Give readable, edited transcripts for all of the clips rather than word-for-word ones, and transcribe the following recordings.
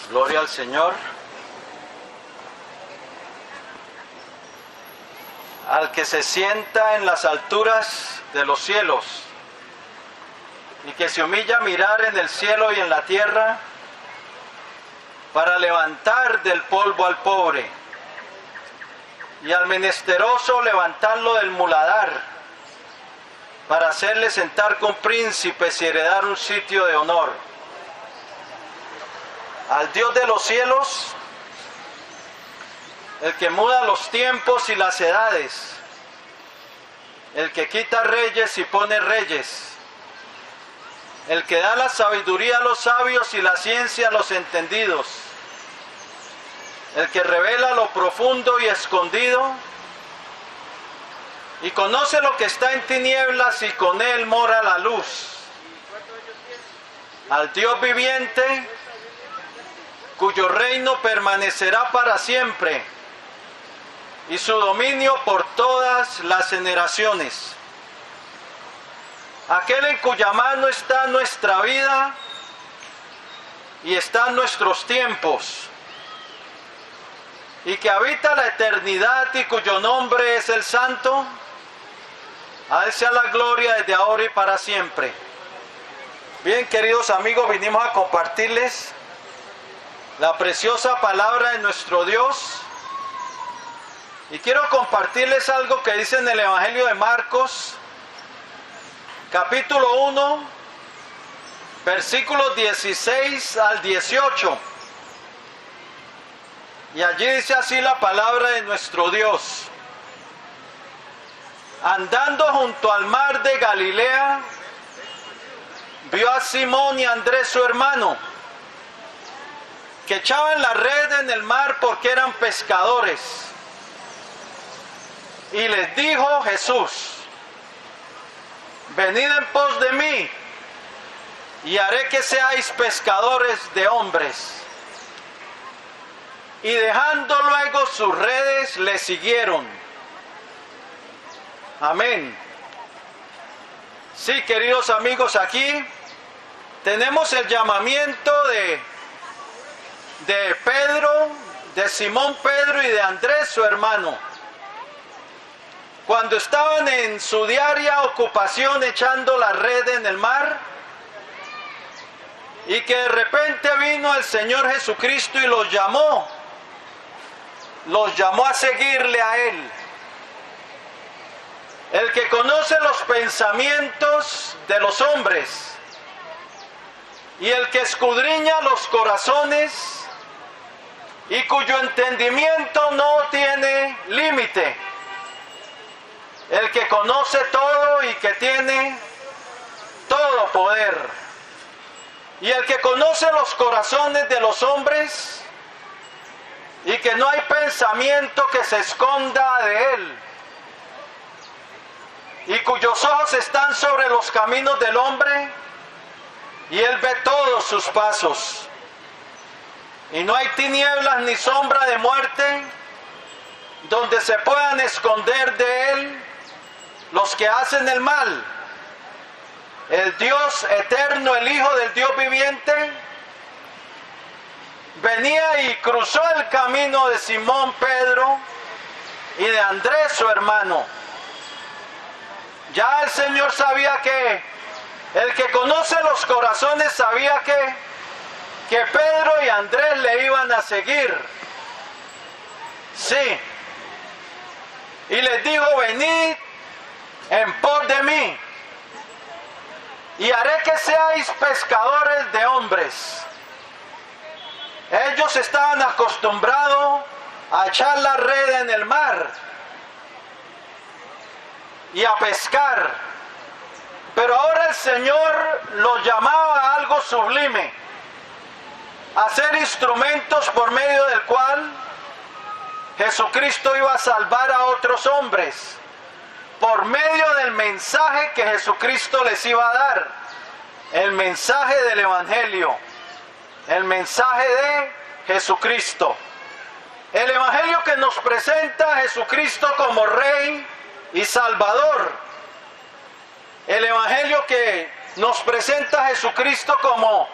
Gloria al Señor. Al que se sienta en las alturas de los cielos y que se humilla a mirar en el cielo y en la tierra para levantar del polvo al pobre y al menesteroso levantarlo del muladar para hacerle sentar con príncipes y heredar un sitio de honor. Al Dios de los cielos, el que muda los tiempos y las edades, el que quita reyes y pone reyes, el que da la sabiduría a los sabios y la ciencia a los entendidos, el que revela lo profundo y escondido, y conoce lo que está en tinieblas y con él mora la luz. Al Dios viviente, cuyo reino permanecerá para siempre, y su dominio por todas las generaciones. Aquel en cuya mano está nuestra vida y están nuestros tiempos, y que habita la eternidad y cuyo nombre es el Santo, a él sea la gloria desde ahora y para siempre. Bien, queridos amigos, vinimos a compartirles la preciosa palabra de nuestro Dios. Y quiero compartirles algo que dice en el Evangelio de Marcos, capítulo 1, versículos 16 al 18. Y allí dice así la palabra de nuestro Dios. Andando junto al mar de Galilea, vio a Simón y a Andrés su hermano, que echaban la red en el mar porque eran pescadores. Y les dijo Jesús: venid en pos de mí, y haré que seáis pescadores de hombres. Y dejando luego sus redes, le siguieron. Amén. Sí, queridos amigos, aquí tenemos el llamamiento de Pedro, de Simón Pedro y de Andrés, su hermano, cuando estaban en su diaria ocupación echando la red en el mar, y que de repente vino el Señor Jesucristo y los llamó a seguirle a Él. El que conoce los pensamientos de los hombres y el que escudriña los corazones y cuyo entendimiento no tiene límite. El que conoce todo y que tiene todo poder. Y el que conoce los corazones de los hombres y que no hay pensamiento que se esconda de él. Y cuyos ojos están sobre los caminos del hombre y él ve todos sus pasos. Y no hay tinieblas ni sombra de muerte donde se puedan esconder de él los que hacen el mal. El Dios eterno, el Hijo del Dios viviente, venía y cruzó el camino de Simón Pedro y de Andrés su hermano. Ya el Señor sabía que el que conoce los corazones sabía que Pedro y Andrés le iban a seguir. Sí. Y les dijo: venid en pos de mí, y haré que seáis pescadores de hombres. Ellos estaban acostumbrados a echar la red en el mar y a pescar, pero ahora el Señor los llamaba a algo sublime, a ser instrumentos por medio del cual Jesucristo iba a salvar a otros hombres, por medio del mensaje que Jesucristo les iba a dar, el mensaje del Evangelio, el mensaje de Jesucristo, el Evangelio que nos presenta a Jesucristo como Rey y Salvador, el Evangelio que nos presenta a Jesucristo como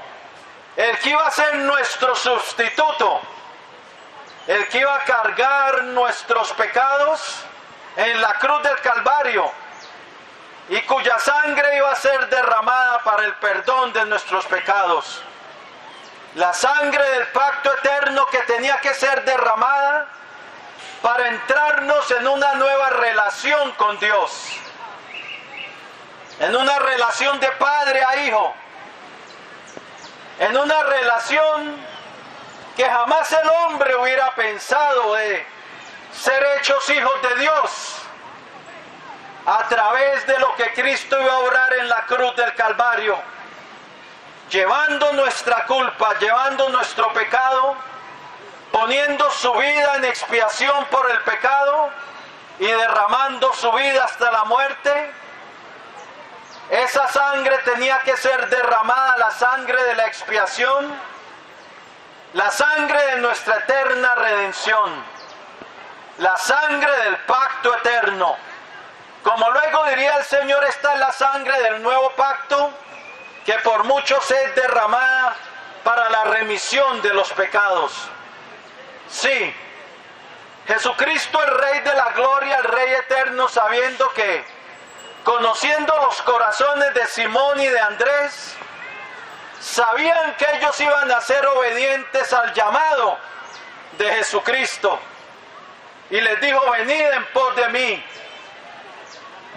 el que iba a ser nuestro sustituto, el que iba a cargar nuestros pecados en la cruz del Calvario, y cuya sangre iba a ser derramada para el perdón de nuestros pecados. La sangre del pacto eterno que tenía que ser derramada para entrarnos en una nueva relación con Dios, en una relación de padre a hijo, en una relación que jamás el hombre hubiera pensado de ser hechos hijos de Dios a través de lo que Cristo iba a obrar en la cruz del Calvario, llevando nuestra culpa, llevando nuestro pecado, poniendo su vida en expiación por el pecado y derramando su vida hasta la muerte. Esa sangre tenía que ser derramada, la sangre de la expiación, la sangre de nuestra eterna redención, la sangre del pacto eterno. Como luego diría el Señor, esta es la sangre del nuevo pacto, que por muchos es derramada para la remisión de los pecados. Sí, Jesucristo, el Rey de la Gloria, el Rey eterno, sabiendo que, conociendo los corazones de Simón y de Andrés, sabían que ellos iban a ser obedientes al llamado de Jesucristo. Y les dijo: venid en pos de mí,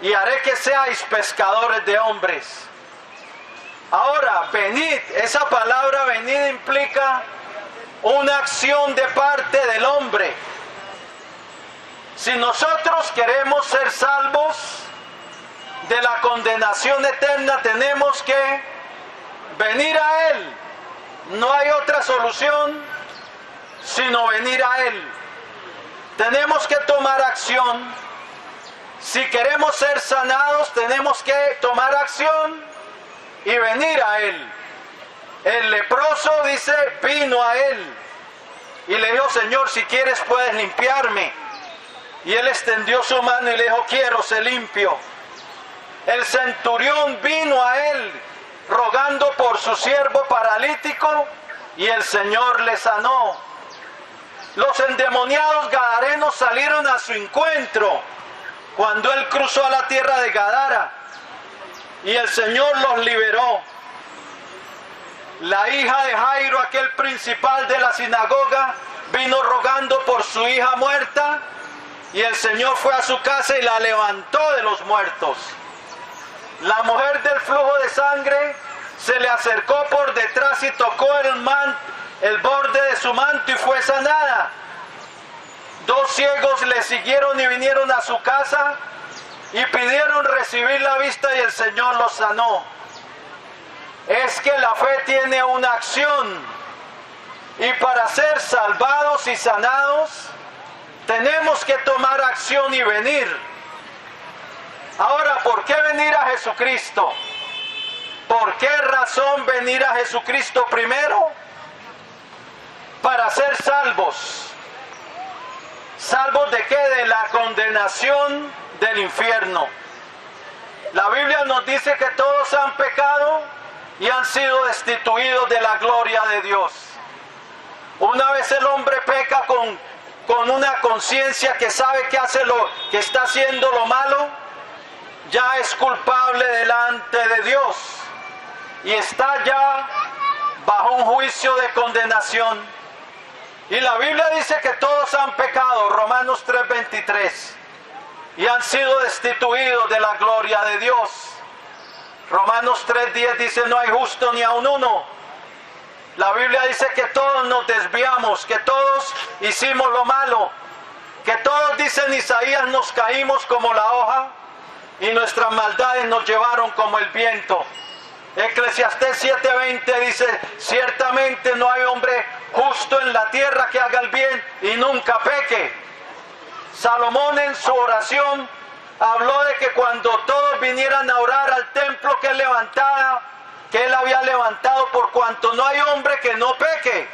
y haré que seáis pescadores de hombres. Ahora, venid, esa palabra venid implica una acción de parte del hombre. Si nosotros queremos ser salvos de la condenación eterna, tenemos que venir a Él. No hay otra solución sino venir a Él. Tenemos que tomar acción. Si queremos ser sanados, tenemos que tomar acción y venir a Él. El leproso, dice, vino a Él y le dijo: Señor, si quieres puedes limpiarme. Y Él extendió su mano y le dijo: quiero, sé limpio. El centurión vino a Él rogando por su siervo paralítico y el Señor le sanó. Los endemoniados gadarenos salieron a su encuentro cuando Él cruzó a la tierra de Gadara y el Señor los liberó. La hija de Jairo, aquel principal de la sinagoga, vino rogando por su hija muerta y el Señor fue a su casa y la levantó de los muertos. La mujer del flujo de sangre se le acercó por detrás y tocó el borde de su manto y fue sanada. 2 ciegos le siguieron y vinieron a su casa y pidieron recibir la vista y el Señor los sanó. Es que la fe tiene una acción, y para ser salvados y sanados tenemos que tomar acción y venir. Ahora, ¿por qué venir a Jesucristo? ¿Por qué razón venir a Jesucristo primero? Para ser salvos. ¿Salvos de qué? De la condenación del infierno. La Biblia nos dice que todos han pecado y han sido destituidos de la gloria de Dios. Una vez el hombre peca con una conciencia que sabe que está haciendo lo malo, ya es culpable delante de Dios y está ya bajo un juicio de condenación. Y la Biblia dice que todos han pecado, Romanos 3:23, y han sido destituidos de la gloria de Dios. Romanos 3:10 dice: no hay justo ni aun uno. La Biblia dice que todos nos desviamos, que todos hicimos lo malo, que todos, dicen Isaías, nos caímos como la hoja y nuestras maldades nos llevaron como el viento. Eclesiastés 7:20 dice: ciertamente no hay hombre justo en la tierra que haga el bien y nunca peque. Salomón en su oración habló de que cuando todos vinieran a orar al templo que él había levantado, por cuanto no hay hombre que no peque.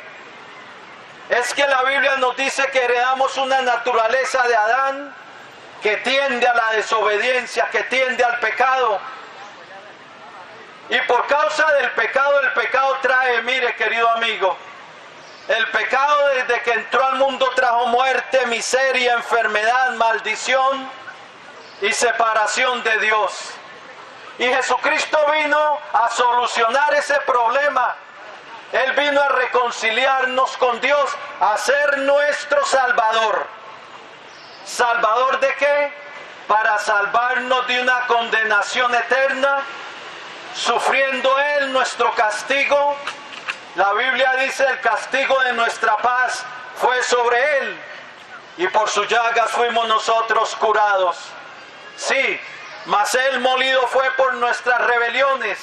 Es que la Biblia nos dice que heredamos una naturaleza de Adán que tiende a la desobediencia, que tiende al pecado. Y por causa del pecado, el pecado trae, mire querido amigo, el pecado desde que entró al mundo trajo muerte, miseria, enfermedad, maldición y separación de Dios. Y Jesucristo vino a solucionar ese problema. Él vino a reconciliarnos con Dios, a ser nuestro Salvador. ¿Salvador de qué? Para salvarnos de una condenación eterna, sufriendo Él nuestro castigo. La Biblia dice: el castigo de nuestra paz fue sobre Él, y por sus llagas fuimos nosotros curados. Sí, mas Él molido fue por nuestras rebeliones,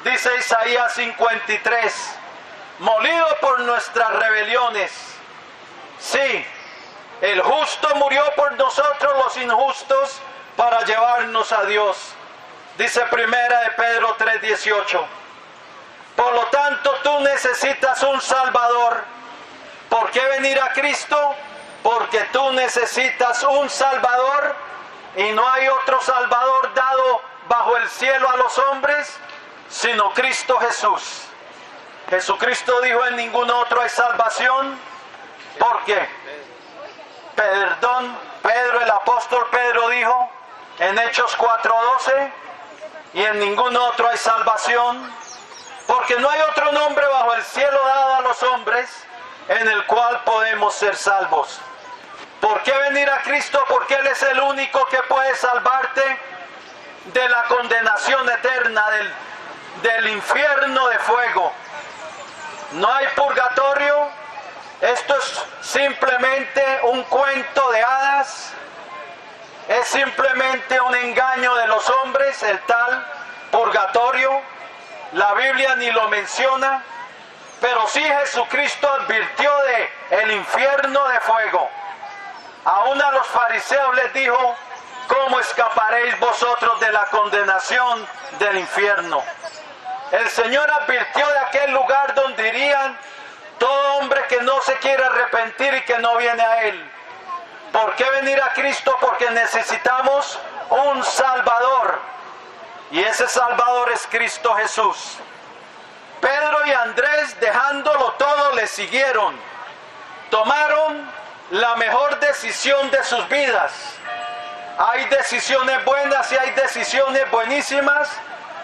dice Isaías 53, molido por nuestras rebeliones. Sí, el justo murió por nosotros los injustos para llevarnos a Dios, dice Primera de Pedro 3:18. Por lo tanto, tú necesitas un Salvador. ¿Por qué venir a Cristo? Porque tú necesitas un Salvador, y no hay otro Salvador dado bajo el cielo a los hombres, sino Cristo Jesús. Jesucristo dijo: en ningún otro hay salvación. ¿Por qué? Pedro, el apóstol Pedro dijo en Hechos 4:12, y en ningún otro hay salvación, porque no hay otro nombre bajo el cielo dado a los hombres en el cual podemos ser salvos. ¿Por qué venir a Cristo? Porque Él es el único que puede salvarte de la condenación eterna, del infierno de fuego. No hay purgatorio. Esto es simplemente un cuento de hadas. Es simplemente un engaño de los hombres, el tal purgatorio. La Biblia ni lo menciona, pero sí Jesucristo advirtió de el infierno de fuego. Aún a los fariseos les dijo: ¿cómo escaparéis vosotros de la condenación del infierno? El Señor advirtió de aquel lugar donde irían todo hombre que no se quiere arrepentir y que no viene a Él. ¿Por qué venir a Cristo? Porque necesitamos un Salvador, y ese Salvador es Cristo Jesús. Pedro y Andrés, dejándolo todo, le siguieron. Tomaron la mejor decisión de sus vidas. Hay decisiones buenas y hay decisiones buenísimas,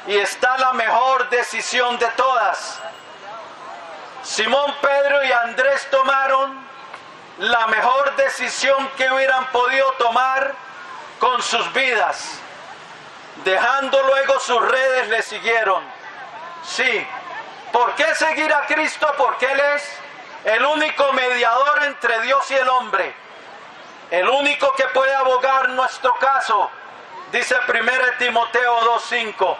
y está la mejor decisión de todas. Simón, Pedro y Andrés tomaron la mejor decisión que hubieran podido tomar con sus vidas. Dejando luego sus redes, le siguieron. Sí. ¿Por qué seguir a Cristo? Porque Él es el único mediador entre Dios y el hombre. El único que puede abogar nuestro caso. Dice 1 Timoteo 2:5.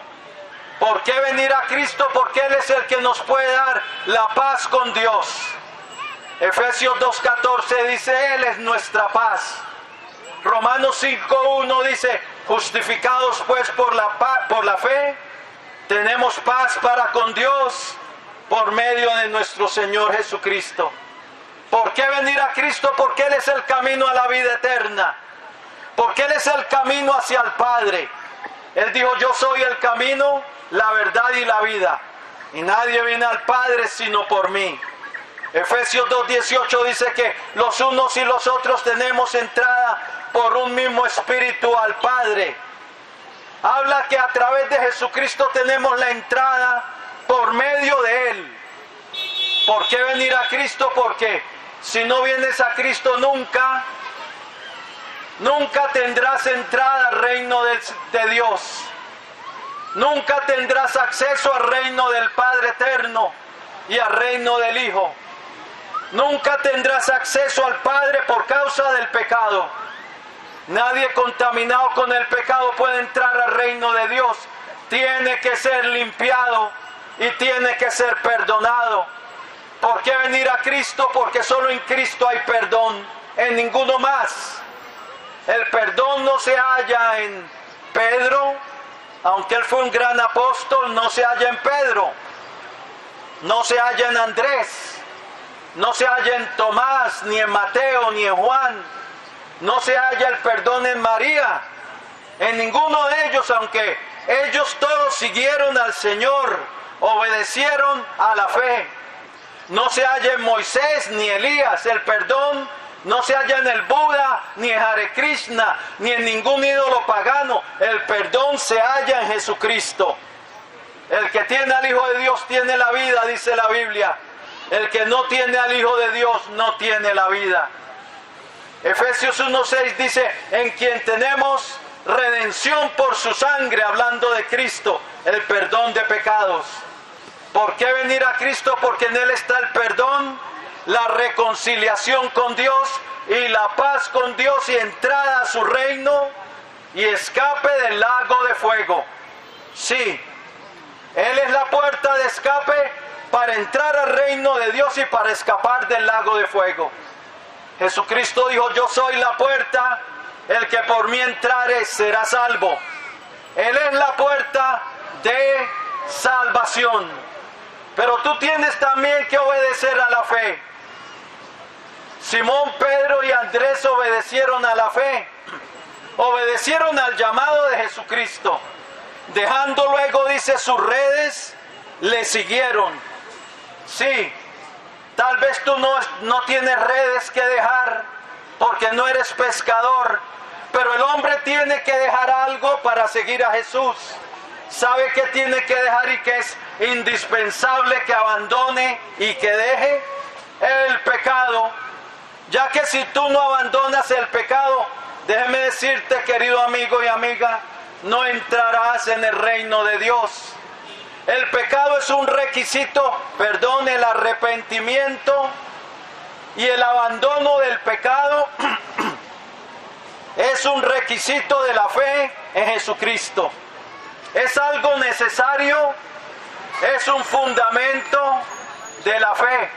¿Por qué venir a Cristo? Porque Él es el que nos puede dar la paz con Dios. Efesios 2:14 dice: Él es nuestra paz. Romanos 5:1 dice: justificados pues por la fe, tenemos paz para con Dios por medio de nuestro Señor Jesucristo. ¿Por qué venir a Cristo? Porque Él es el camino a la vida eterna. Porque Él es el camino hacia el Padre. Él dijo: yo soy el camino, la verdad y la vida, y nadie viene al Padre sino por mí. Efesios 2:18 dice que los unos y los otros tenemos entrada por un mismo espíritu al Padre. Habla que a través de Jesucristo tenemos la entrada por medio de Él. ¿Por qué venir a Cristo? Porque si no vienes a Cristo nunca tendrás entrada al reino de Dios. Nunca tendrás acceso al reino del Padre eterno y al reino del Hijo. Nunca tendrás acceso al Padre por causa del pecado. Nadie contaminado con el pecado puede entrar al reino de Dios. Tiene que ser limpiado y tiene que ser perdonado. ¿Por qué venir a Cristo? Porque solo en Cristo hay perdón, en ninguno más. El perdón no se halla en Pedro, aunque él fue un gran apóstol, no se halla en Pedro, no se halla en Andrés, no se halla en Tomás, ni en Mateo, ni en Juan, no se halla el perdón en María, en ninguno de ellos, aunque ellos todos siguieron al Señor, obedecieron a la fe. No se halla en Moisés ni Elías el perdón, no se halla en el Buda, ni en Hare Krishna, ni en ningún ídolo pagano. El perdón se halla en Jesucristo. El que tiene al Hijo de Dios tiene la vida, dice la Biblia. El que no tiene al Hijo de Dios no tiene la vida. Efesios 1:6 dice, en quien tenemos redención por su sangre, hablando de Cristo, el perdón de pecados. ¿Por qué venir a Cristo? Porque en Él está el perdón, la reconciliación con Dios y la paz con Dios y entrada a su reino y escape del lago de fuego. Sí, Él es la puerta de escape para entrar al reino de Dios y para escapar del lago de fuego. Jesucristo dijo, yo soy la puerta, el que por mí entrare será salvo. Él es la puerta de salvación. Pero tú tienes también que obedecer a la fe. Simón, Pedro y Andrés obedecieron a la fe. Obedecieron al llamado de Jesucristo. Dejando luego, dice, sus redes, le siguieron. Sí, tal vez tú no tienes redes que dejar porque no eres pescador. Pero el hombre tiene que dejar algo para seguir a Jesús. ¿Sabe qué tiene que dejar y que es indispensable que abandone y que deje? El pecado. Ya que si tú no abandonas el pecado, déjeme decirte, querido amigo y amiga, no entrarás en el reino de Dios. El pecado es un requisito, perdón, el arrepentimiento y el abandono del pecado es un requisito de la fe en Jesucristo. Es algo necesario, es un fundamento de la fe.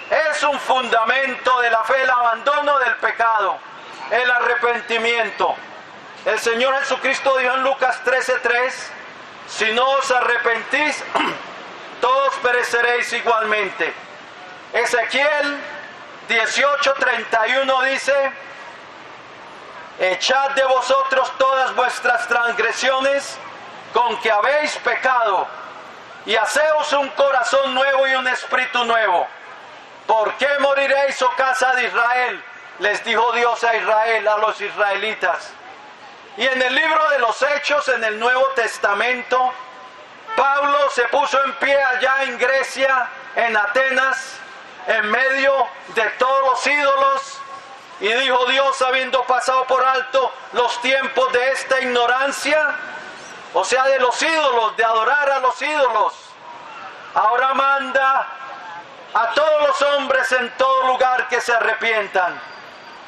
Es un fundamento de la fe el abandono del pecado, el arrepentimiento. El Señor Jesucristo dijo en Lucas 13:3, si no os arrepentís, todos pereceréis igualmente. Ezequiel 18:31 dice, echad de vosotros todas vuestras transgresiones con que habéis pecado, y haceos un corazón nuevo y un espíritu nuevo. ¿Por qué moriréis, oh casa de Israel? Les dijo Dios a Israel, a los israelitas. Y en el libro de los Hechos, en el Nuevo Testamento, Pablo se puso en pie allá en Grecia, en Atenas, en medio de todos los ídolos, y dijo, Dios, habiendo pasado por alto los tiempos de esta ignorancia, o sea, de los ídolos, de adorar a los ídolos, ahora manda a todos los hombres en todo lugar que se arrepientan,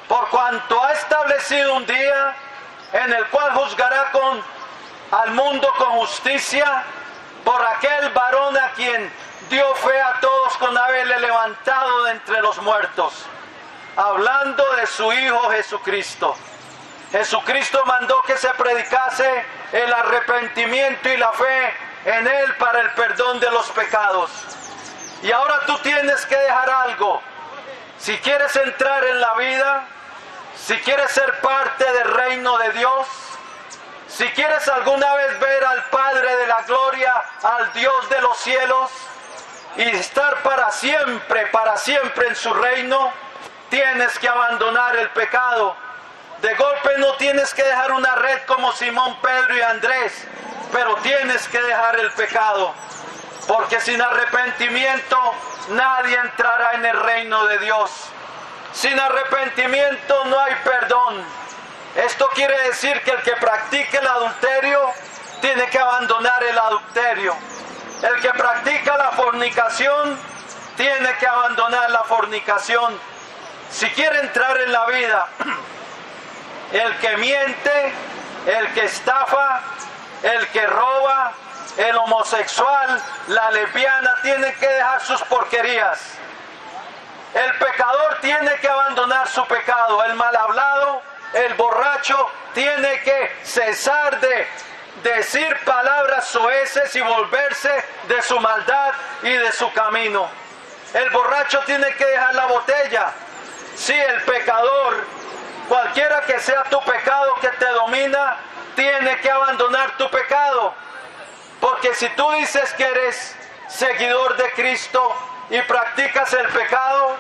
por cuanto ha establecido un día en el cual juzgará al mundo con justicia por aquel varón a quien dio fe a todos con haberle levantado de entre los muertos, hablando de su Hijo Jesucristo. Jesucristo mandó que se predicase el arrepentimiento y la fe en Él para el perdón de los pecados. Y ahora tú tienes que dejar algo. Si quieres entrar en la vida, si quieres ser parte del reino de Dios, si quieres alguna vez ver al Padre de la gloria, al Dios de los cielos, y estar para siempre en su reino, tienes que abandonar el pecado. De golpe no tienes que dejar una red como Simón, Pedro y Andrés, pero tienes que dejar el pecado. Porque sin arrepentimiento nadie entrará en el reino de Dios. Sin arrepentimiento no hay perdón. Esto quiere decir que el que practique el adulterio tiene que abandonar el adulterio. El que practica la fornicación tiene que abandonar la fornicación. Si quiere entrar en la vida, el que miente, el que estafa, el que roba, el homosexual, la lesbiana, tienen que dejar sus porquerías. El pecador tiene que abandonar su pecado. El mal hablado, el borracho, tiene que cesar de decir palabras soeces y volverse de su maldad y de su camino. El borracho tiene que dejar la botella. Sí, el pecador, cualquiera que sea tu pecado que te domina, tienes que abandonar tu pecado. Porque si tú dices que eres seguidor de Cristo y practicas el pecado,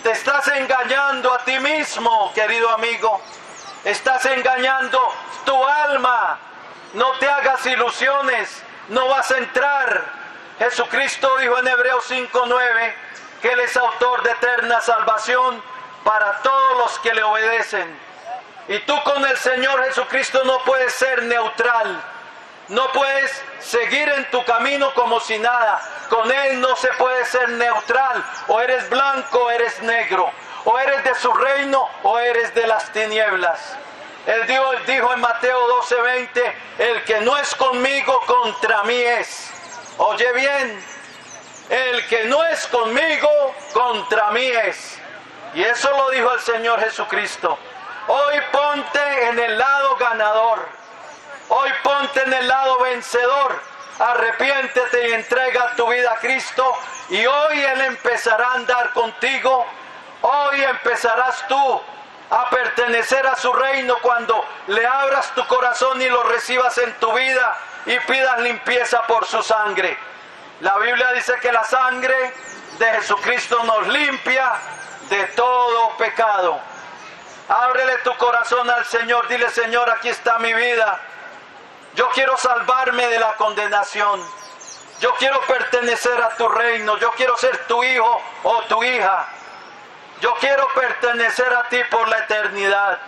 te estás engañando a ti mismo, querido amigo. Estás engañando tu alma. No te hagas ilusiones, no vas a entrar. Jesucristo dijo en Hebreos 5:9 que Él es autor de eterna salvación para todos los que le obedecen. Y tú con el Señor Jesucristo no puedes ser neutral. No puedes seguir en tu camino como si nada. Con Él no se puede ser neutral. O eres blanco o eres negro. O eres de su reino o eres de las tinieblas. Él dijo en Mateo 12:20, el que no es conmigo, contra mí es. Oye bien, el que no es conmigo, contra mí es. Y eso lo dijo el Señor Jesucristo. Hoy ponte en el lado ganador. Hoy ponte en el lado vencedor. Arrepiéntete y entrega tu vida a Cristo. Y hoy Él empezará a andar contigo. Hoy empezarás tú a pertenecer a su reino cuando le abras tu corazón y lo recibas en tu vida y pidas limpieza por su sangre. La Biblia dice que la sangre de Jesucristo nos limpia de todo pecado. Ábrele tu corazón al Señor, dile: Señor, aquí está mi vida. Yo quiero salvarme de la condenación. Yo quiero pertenecer a tu reino. Yo quiero ser tu hijo o tu hija. Yo quiero pertenecer a ti por la eternidad.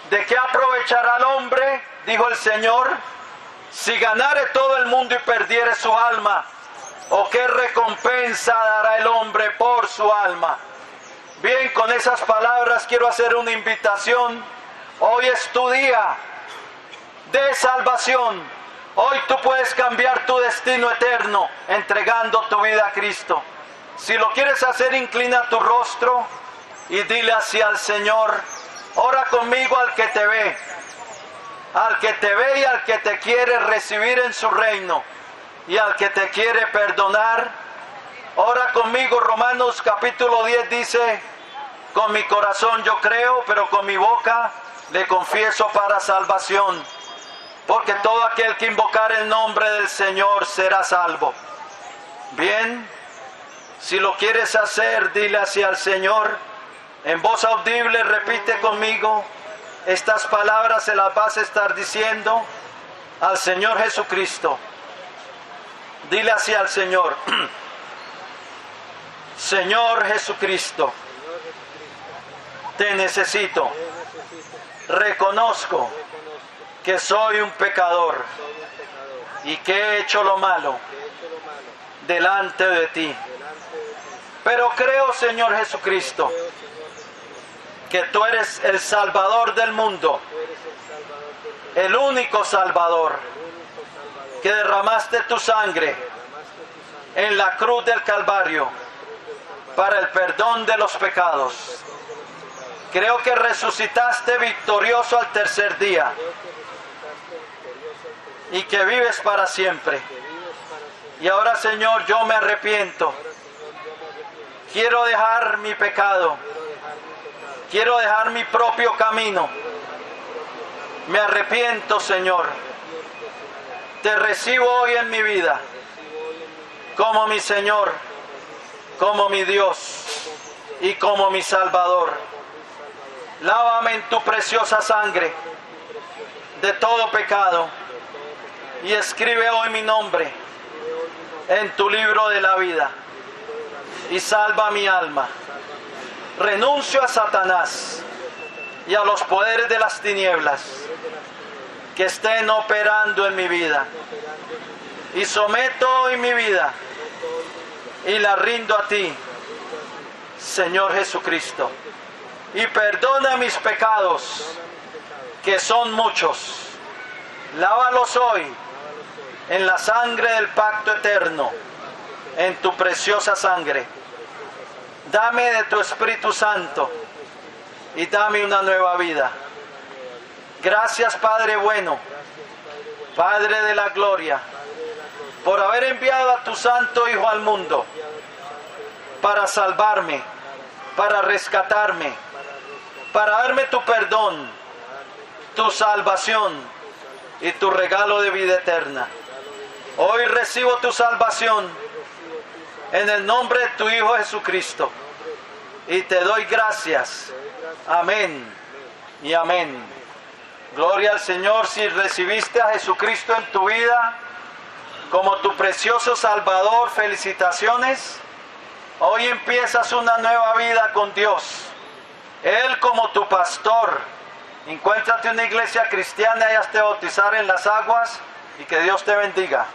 ¿De qué aprovechará el hombre? Dijo el Señor, si ganare todo el mundo y perdiere su alma. ¿O qué recompensa dará el hombre por su alma? Bien, con esas palabras quiero hacer una invitación. Hoy es tu día de salvación. Hoy tú puedes cambiar tu destino eterno entregando tu vida a Cristo. Si lo quieres hacer, inclina tu rostro y dile así al Señor: ora conmigo al que te ve y al que te quiere recibir en su reino y al que te quiere perdonar. Ora conmigo. Romanos capítulo 10 dice: con mi corazón yo creo, pero con mi boca le confieso para salvación. Porque todo aquel que invocar el nombre del Señor será salvo. Bien, si lo quieres hacer, dile así al Señor. En voz audible repite conmigo. Estas palabras se las vas a estar diciendo al Señor Jesucristo. Dile así al Señor: Señor Jesucristo, te necesito. Reconozco que soy un pecador y que he hecho lo malo delante de ti. Pero creo, Señor Jesucristo, que tú eres el Salvador del mundo, el único Salvador, que derramaste tu sangre en la cruz del Calvario para el perdón de los pecados. Creo que resucitaste victorioso al tercer día y que vives para siempre. Y ahora, Señor, yo me arrepiento. Quiero dejar mi pecado. Quiero dejar mi propio camino. Me arrepiento, Señor. Te recibo hoy en mi vida como mi Señor, como mi Dios y como mi Salvador. Lávame en tu preciosa sangre de todo pecado y escribe hoy mi nombre en tu libro de la vida y salva mi alma. Renuncio a Satanás y a los poderes de las tinieblas que estén operando en mi vida y someto hoy mi vida y la rindo a ti, Señor Jesucristo, y perdona mis pecados, que son muchos. Lávalos hoy en la sangre del pacto eterno, en tu preciosa sangre. Dame de tu Espíritu Santo y dame una nueva vida. Gracias, Padre bueno, Padre de la gloria, por haber enviado a tu Santo Hijo al mundo para salvarme, para rescatarme, para darme tu perdón, tu salvación y tu regalo de vida eterna. Hoy recibo tu salvación en el nombre de tu Hijo Jesucristo y te doy gracias. Amén y amén. Gloria al Señor. Si recibiste a Jesucristo en tu vida como tu precioso Salvador, felicitaciones. Hoy empiezas una nueva vida con Dios. Él como tu pastor. Encuéntrate una iglesia cristiana y hazte bautizar en las aguas y que Dios te bendiga.